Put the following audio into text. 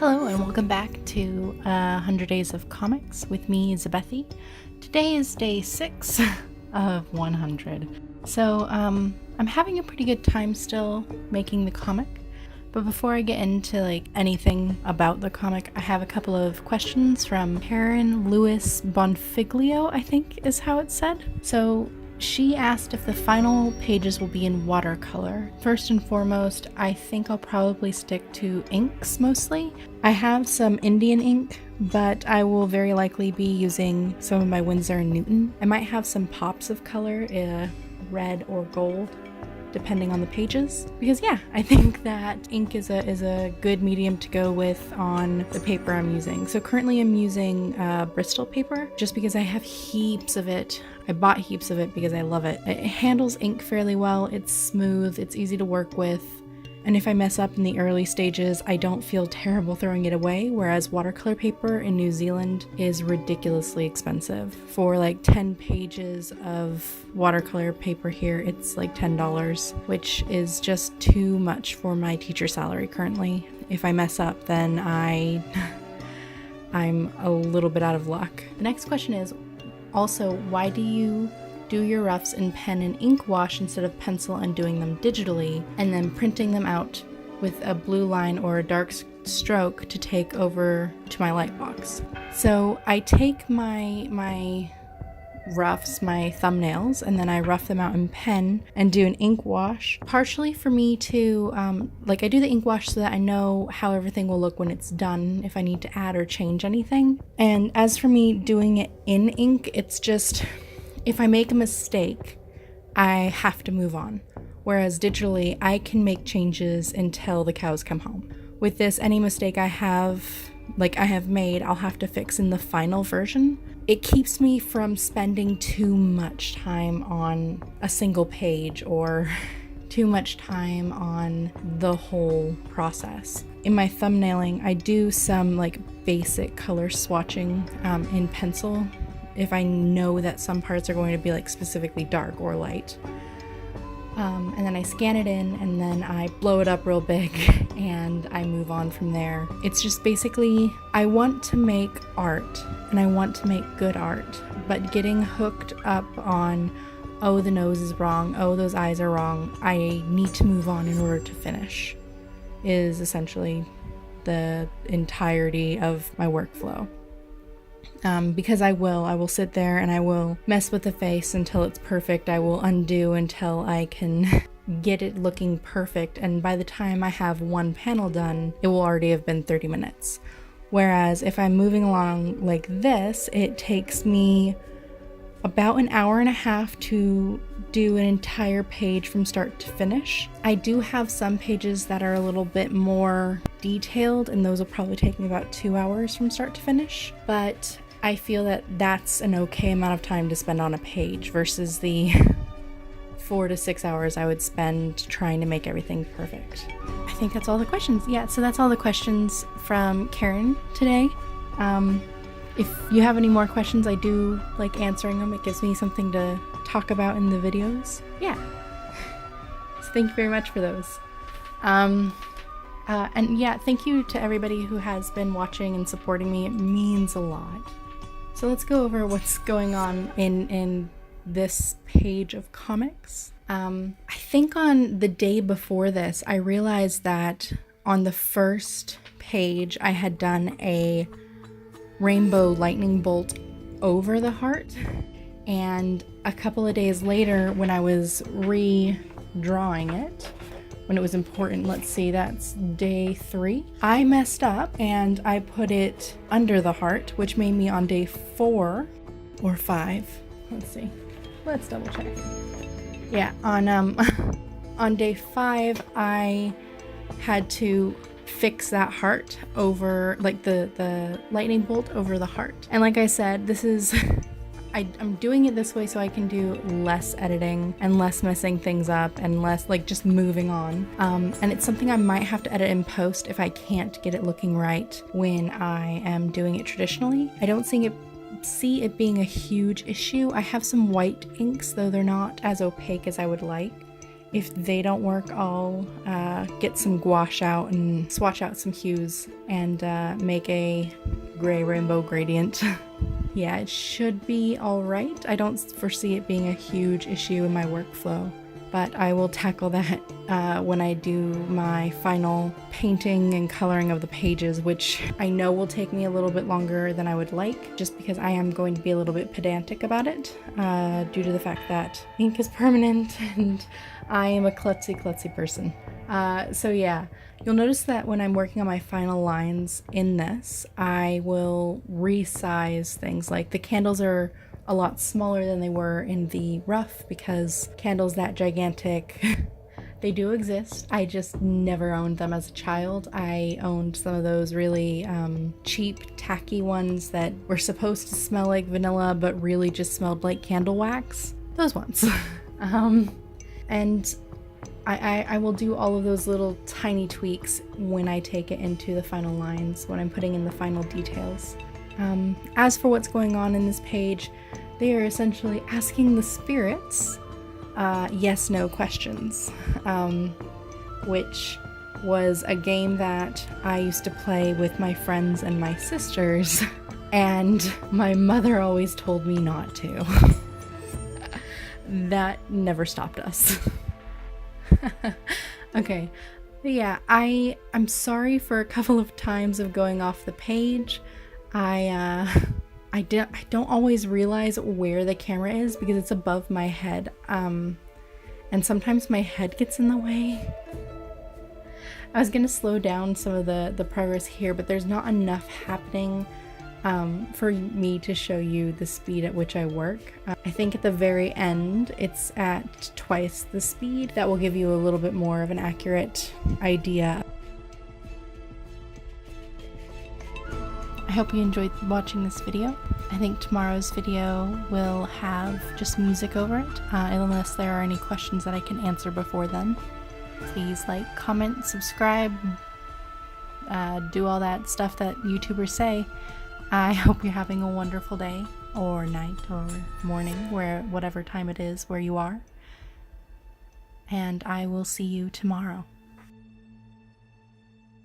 Hello and welcome back to 100 Days of Comics with me, Zabethy. Today is day 6 of 100. So I'm having a pretty good time still making the comic. But before I get into anything about the comic, I have a couple of questions from Karen Lewis Bonfiglio, I think is how it's said. So she asked if the final pages will be in watercolor. First and foremost, I think I'll probably stick to inks mostly. I have some Indian ink, but I will very likely be using some of my Winsor & Newton. I might have some pops of color, red or gold, depending on the pages. Because yeah, I think that ink is a good medium to go with on the paper I'm using. So currently I'm using Bristol paper just because I have heaps of it. I bought heaps of it because I love it. It handles ink fairly well, it's smooth, it's easy to work with, and if I mess up in the early stages, I don't feel terrible throwing it away, whereas watercolor paper in New Zealand is ridiculously expensive. For like 10 pages of watercolor paper here, it's like $10, which is just too much for my teacher salary currently. If I mess up, then I'm a little bit out of luck. The next question is also, why do you do your roughs in pen and ink wash instead of pencil and doing them digitally and then printing them out with a blue line or a dark stroke to take over to my light box? So I take my roughs, my thumbnails, and then I rough them out in pen and do an ink wash, partially for me to I do the ink wash so that I know how everything will look when it's done, if I need to add or change anything. And as for me doing it in ink, it's just, if I make a mistake, I have to move on. Whereas digitally, I can make changes until the cows come home. With this, any mistake I have made, I'll have to fix in the final version. It keeps me from spending too much time on a single page or too much time on the whole process. In my thumbnailing, I do some basic color swatching in pencil if I know that some parts are going to be specifically dark or light. And then I scan it in and then I blow it up real big and I move on from there. It's just basically, I want to make art and I want to make good art, but getting hooked up on, oh, the nose is wrong, oh, those eyes are wrong, I need to move on in order to finish, is essentially the entirety of my workflow. Because I will sit there and I will mess with the face until it's perfect. I will undo until I can get it looking perfect. And by the time I have one panel done, it will already have been 30 minutes. Whereas if I'm moving along like this, it takes me about an hour and a half to do an entire page from start to finish. I do have some pages that are a little bit more detailed, and those will probably take me about 2 hours from start to finish. But I feel that that's an okay amount of time to spend on a page versus the 4 to 6 hours I would spend trying to make everything perfect. I think that's all the questions. Yeah, so that's all the questions from Karen today. If you have any more questions, I do like answering them. It gives me something to talk about in the videos. Yeah. So thank you very much for those. And yeah, thank you to everybody who has been watching and supporting me. It means a lot. So let's go over what's going on in this page of comics. I think on the day before this, I realized that on the first page, I had done a rainbow lightning bolt over the heart. And a couple of days later, when I was redrawing it, when it was important, let's see, that's day 3, I messed up and I put it under the heart, which made me on day 4 or 5. Let's see. Let's double check. Yeah, on day 5, I had to fix that heart over, the lightning bolt over the heart. And like I said, this is I'm doing it this way so I can do less editing and less messing things up and less just moving on. And it's something I might have to edit in post if I can't get it looking right when I am doing it traditionally. I don't see it being a huge issue. I have some white inks, though they're not as opaque as I would like. If they don't work, I'll get some gouache out and swatch out some hues and make a gray rainbow gradient. Yeah, it should be alright. I don't foresee it being a huge issue in my workflow, but I will tackle that when I do my final painting and coloring of the pages, which I know will take me a little bit longer than I would like, just because I am going to be a little bit pedantic about it, due to the fact that ink is permanent and I am a klutzy person. So yeah, you'll notice that when I'm working on my final lines in this, I will resize things. Like the candles are a lot smaller than they were in the rough, because candles that gigantic, they do exist. I just never owned them as a child. I owned some of those really cheap, tacky ones that were supposed to smell like vanilla, but really just smelled like candle wax. Those ones. And I will do all of those little tiny tweaks when I take it into the final lines, when I'm putting in the final details. As for what's going on in this page, they are essentially asking the spirits yes/no questions, which was a game that I used to play with my friends and my sisters, and my mother always told me not to. That never stopped us. Okay, but yeah, I'm sorry for a couple of times of going off the page. I don't always realize where the camera is because it's above my head, and sometimes my head gets in the way. I was gonna slow down some of the progress here, but there's not enough happening for me to show you the speed at which I work. I think at the very end it's at twice the speed. That will give you a little bit more of an accurate idea. I hope you enjoyed watching this video. I think tomorrow's video will have just music over it, unless there are any questions that I can answer before then. Please like, comment, subscribe, do all that stuff that YouTubers say. I hope you're having a wonderful day, or night, or morning, whatever time it is where you are. And I will see you tomorrow.